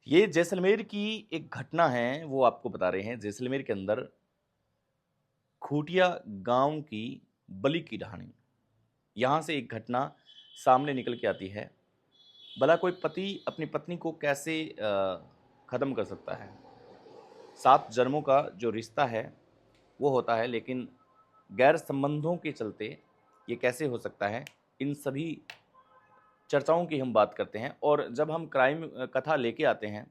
ये जैसलमेर की एक घटना है, वो आपको बता रहे हैं। जैसलमेर के अंदर खूटिया गाँव की बलि की कहानी। यहाँ से एक घटना सामने निकल के आती है। भला कोई पति अपनी पत्नी को कैसे ख़त्म कर सकता है? 7 जन्मों का जो रिश्ता है, वो होता है, लेकिन गैर संबंधों के चलते ये कैसे हो सकता है? इन सभी चर्चाओं की हम बात करते हैं और जब हम क्राइम कथा लेके आते हैं,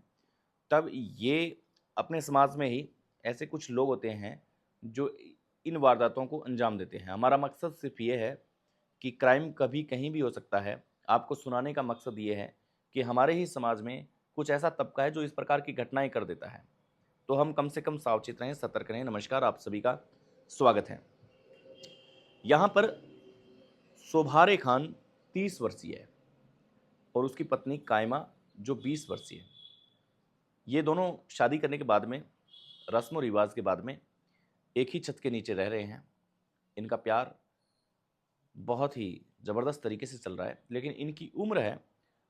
तब ये अपने समाज में ही ऐसे कुछ लोग होते हैं जो इन वारदातों को अंजाम देते हैं। हमारा मकसद सिर्फ ये है कि क्राइम कभी कहीं भी हो सकता है। आपको सुनाने का मकसद ये है कि हमारे ही समाज में कुछ ऐसा तबका है जो इस प्रकार की घटनाएं कर देता है। तो हम कम से कम सावचेत रहें, सतर्क रहें। नमस्कार, आप सभी का स्वागत है। यहाँ पर सोभारे खान 30 वर्षीय है और उसकी पत्नी कायमा जो 20 वर्षीय है। ये दोनों शादी करने के बाद में, रस्म और रिवाज के बाद में, एक ही छत के नीचे रह रहे हैं। इनका प्यार बहुत ही ज़बरदस्त तरीके से चल रहा है, लेकिन इनकी उम्र है,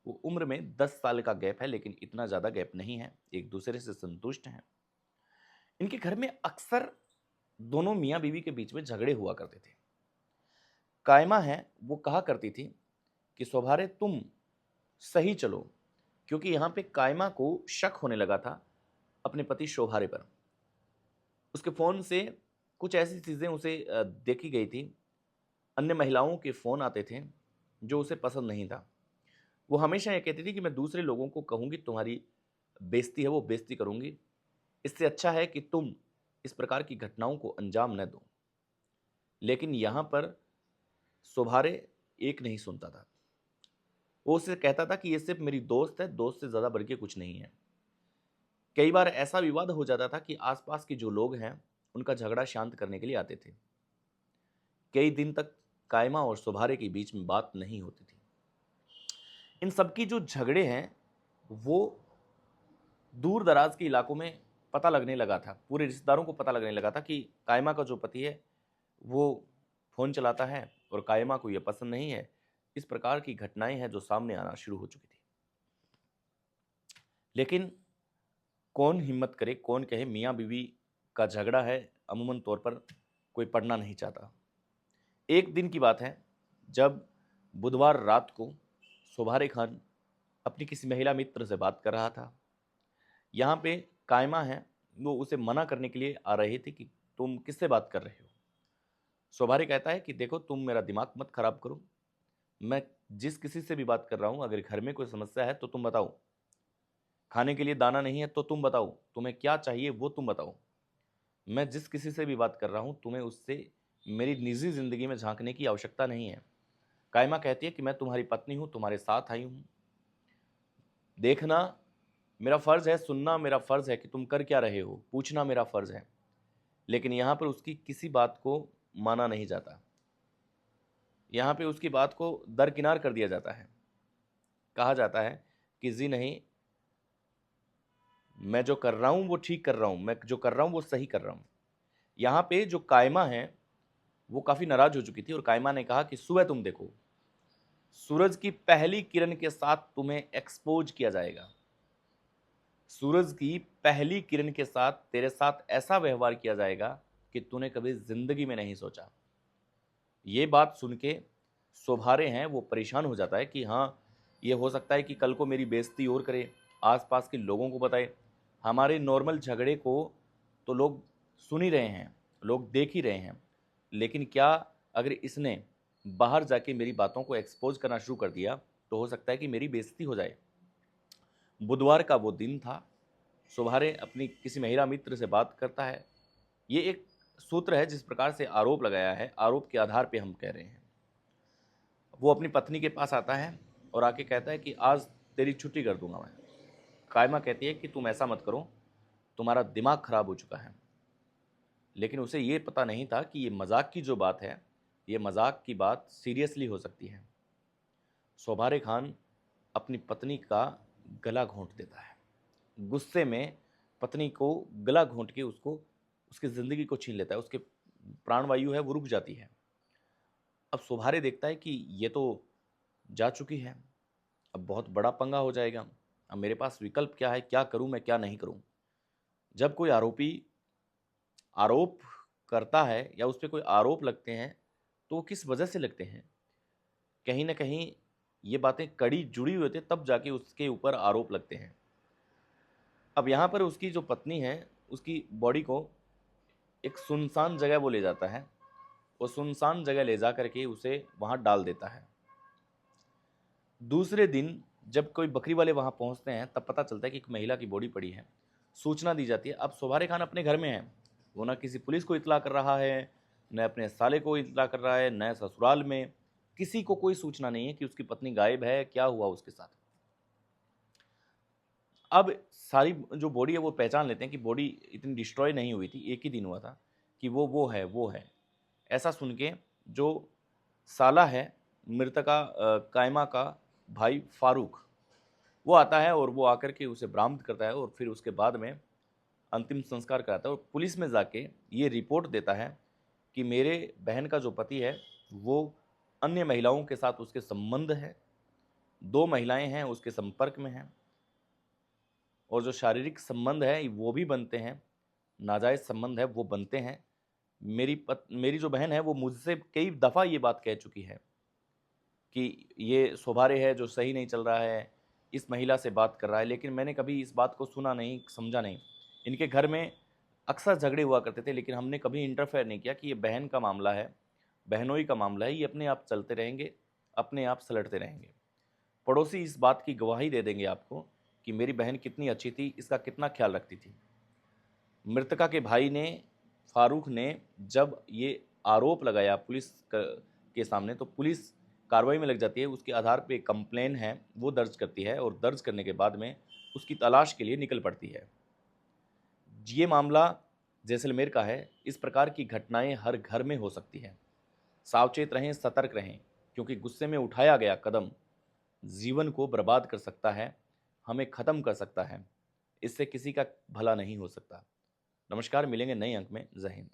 वो उम्र में 10 साल का गैप है, लेकिन इतना ज़्यादा गैप नहीं है। एक दूसरे से संतुष्ट हैं। इनके घर में अक्सर दोनों मियाँ बीवी के बीच में झगड़े हुआ करते थे। कायमा है, वो कहा करती थी कि "स्वभारे तुम सही चलो", क्योंकि यहाँ पे कायमा को शक होने लगा था अपने पति शोभारे पर। उसके फ़ोन से कुछ ऐसी चीज़ें उसे देखी गई थी। अन्य महिलाओं के फ़ोन आते थे, जो उसे पसंद नहीं था। वो हमेशा ये कहती थी कि मैं दूसरे लोगों को कहूँगी, तुम्हारी बेइज़्ती है वो बेइज़्ती करूँगी। इससे अच्छा है कि तुम इस प्रकार की घटनाओं को अंजाम न दो। लेकिन यहाँ पर शोभारे एक नहीं सुनता था। वो उससे कहता था कि ये सिर्फ़ मेरी दोस्त है, दोस्त से ज़्यादा बढ़ के कुछ नहीं है। कई बार ऐसा विवाद हो जाता था कि आस-पास के जो लोग हैं, उनका झगड़ा शांत करने के लिए आते थे। कई दिन तक कायमा और शोभारे के बीच में बात नहीं होती थी। इन सब की जो झगड़े हैं, वो दूर-दराज के इलाकों में पता लगने लगा था। पूरे रिश्तेदारों को पता लगने लगा था कि कायमा का जो पति है, वो फ़ोन चलाता है और कायमा को ये पसंद नहीं है। इस प्रकार की घटनाएँ हैं जो सामने आना शुरू हो चुकी थी। लेकिन कौन हिम्मत करे, कौन कहे मियाँ-बीवी का झगड़ा है, अमूमन तौर पर कोई पड़ना नहीं चाहता। एक दिन की बात है, जब बुधवार रात को शोभारे खान अपनी किसी महिला मित्र से बात कर रहा था। यहाँ पे कायमा है, वो उसे मना करने के लिए आ रही थी कि तुम किससे बात कर रहे हो? शोभारे कहता है कि देखो, तुम मेरा दिमाग मत खराब करो। मैं जिस किसी से भी बात कर रहा हूँ, अगर घर में कोई समस्या है तो तुम बताओ। खाने के लिए दाना नहीं है तो तुम बताओ। तुम्हें क्या चाहिए वो तुम बताओ। मैं जिस किसी से भी बात कर रहा हूँ, तुम्हें उससे मेरी निजी ज़िंदगी में झाँकने की आवश्यकता नहीं है। कायमा कहती है कि मैं तुम्हारी पत्नी हूँ, तुम्हारे साथ आई हूँ। देखना मेरा फ़र्ज़ है, सुनना मेरा फ़र्ज़ है कि तुम कर क्या रहे हो, पूछना मेरा फ़र्ज़ है। लेकिन यहाँ पर उसकी किसी बात को माना नहीं जाता। यहाँ पे उसकी बात को दरकिनार कर दिया जाता है। कहा जाता है कि जी नहीं, मैं जो कर रहा हूँ वो ठीक कर रहा हूँ, मैं जो कर रहा हूँ वो सही कर रहा हूँ। यहाँ पे जो कायमा है, वो काफ़ी नाराज़ हो चुकी थी और कायमा ने कहा कि सुबह तुम देखो, सूरज की पहली किरण के साथ तुम्हें एक्सपोज़ किया जाएगा। सूरज की पहली किरण के साथ तेरे साथ ऐसा व्यवहार किया जाएगा कि तूने कभी ज़िंदगी में नहीं सोचा। ये बात सुन के शोभारे हैं, वो परेशान हो जाता है कि हाँ, ये हो सकता है कि कल को मेरी बेइज़्ती और करे, आस-पास के लोगों को बताए। हमारे नॉर्मल झगड़े को तो लोग सुन ही रहे हैं, लोग देख ही रहे हैं। लेकिन क्या अगर इसने बाहर जाके मेरी बातों को एक्सपोज़ करना शुरू कर दिया, तो हो सकता है कि मेरी बेइज़्ती हो जाए। बुधवार का वो दिन था। शोभारे अपनी किसी महिला मित्र से बात करता है। ये एक सूत्र है जिस प्रकार से आरोप लगाया है, आरोप के आधार पे हम कह रहे हैं। वो अपनी पत्नी के पास आता है और आके कहता है कि आज तेरी छुट्टी कर दूंगा मैं। कायमा कहती है कि तुम ऐसा मत करो, तुम्हारा दिमाग खराब हो चुका है। लेकिन उसे ये पता नहीं था कि ये मजाक की जो बात है, ये मजाक की बात सीरियसली हो सकती है। शोभारे खान अपनी पत्नी का गला घोंट देता है। गुस्से में पत्नी को गला घोंट के उसको उसकी ज़िंदगी को छीन लेता है। उसके प्राणवायु है वो रुक जाती है। अब शोभारे देखता है कि ये तो जा चुकी है, अब बहुत बड़ा पंगा हो जाएगा। अब मेरे पास विकल्प क्या है, क्या करूं मैं, क्या नहीं करूं। जब कोई आरोपी आरोप करता है या उस पे कोई आरोप लगते हैं, तो वो किस वजह से लगते हैं? कहीं न कहीं ये बातें कड़ी जुड़ी हुई होती है, तब जाके उसके ऊपर आरोप लगते हैं। अब यहाँ पर उसकी जो पत्नी है, उसकी बॉडी को एक सुनसान जगह वो ले जाता है। वो सुनसान जगह ले जा कर के उसे वहाँ डाल देता है। दूसरे दिन जब कोई बकरी वाले वहाँ पहुँचते हैं, तब पता चलता है कि एक महिला की बॉडी पड़ी है। सूचना दी जाती है। अब सोभारे खान अपने घर में है। वो ना किसी पुलिस को इत्तला कर रहा है, न अपने साले को इत्तला कर रहा है, न ससुराल में। किसी को कोई सूचना नहीं है कि उसकी पत्नी गायब है, क्या हुआ उसके साथ। अब सारी जो बॉडी है वो पहचान लेते हैं कि बॉडी इतनी डिस्ट्रॉय नहीं हुई थी, एक ही दिन हुआ था, कि वो है। ऐसा सुन के जो साला है मृतका कायमा का भाई फारूक, वो आता है और वो आकर के उसे बरामद करता है और फिर उसके बाद में अंतिम संस्कार कराता है और पुलिस में जाके ये रिपोर्ट देता है कि मेरे बहन का जो पति है वो अन्य महिलाओं के साथ उसके संबंध है, 2 महिलाएं हैं उसके संपर्क में हैं और जो शारीरिक संबंध है वो भी बनते हैं, नाजायज़ संबंध है वो बनते हैं। मेरी जो बहन है वो मुझसे कई दफ़ा ये बात कह चुकी है कि ये सोभारे है जो सही नहीं चल रहा है, इस महिला से बात कर रहा है, लेकिन मैंने कभी इस बात को सुना नहीं, समझा नहीं। इनके घर में अक्सर झगड़े हुआ करते थे, लेकिन हमने कभी इंटरफेयर नहीं किया कि ये बहन का मामला है, बहनोई का मामला है, ये अपने आप चलते रहेंगे, अपने आप सलटते रहेंगे। पड़ोसी इस बात की गवाही दे देंगे आपको कि मेरी बहन कितनी अच्छी थी, इसका कितना ख्याल रखती थी। मृतका के भाई ने, फारूक ने, जब ये आरोप लगाया पुलिस के सामने, तो पुलिस कार्रवाई में लग जाती है। उसके आधार पे कंप्लेन है वो दर्ज करती है और दर्ज करने के बाद में उसकी तलाश के लिए निकल पड़ती है। ये मामला जैसलमेर का है। इस प्रकार की घटनाएं हर घर में हो सकती हैं। सावचेत रहें, सतर्क रहें, क्योंकि गुस्से में उठाया गया कदम जीवन को बर्बाद कर सकता है, हमें ख़त्म कर सकता है। इससे किसी का भला नहीं हो सकता। नमस्कार, मिलेंगे नए अंक में। जय हिंद।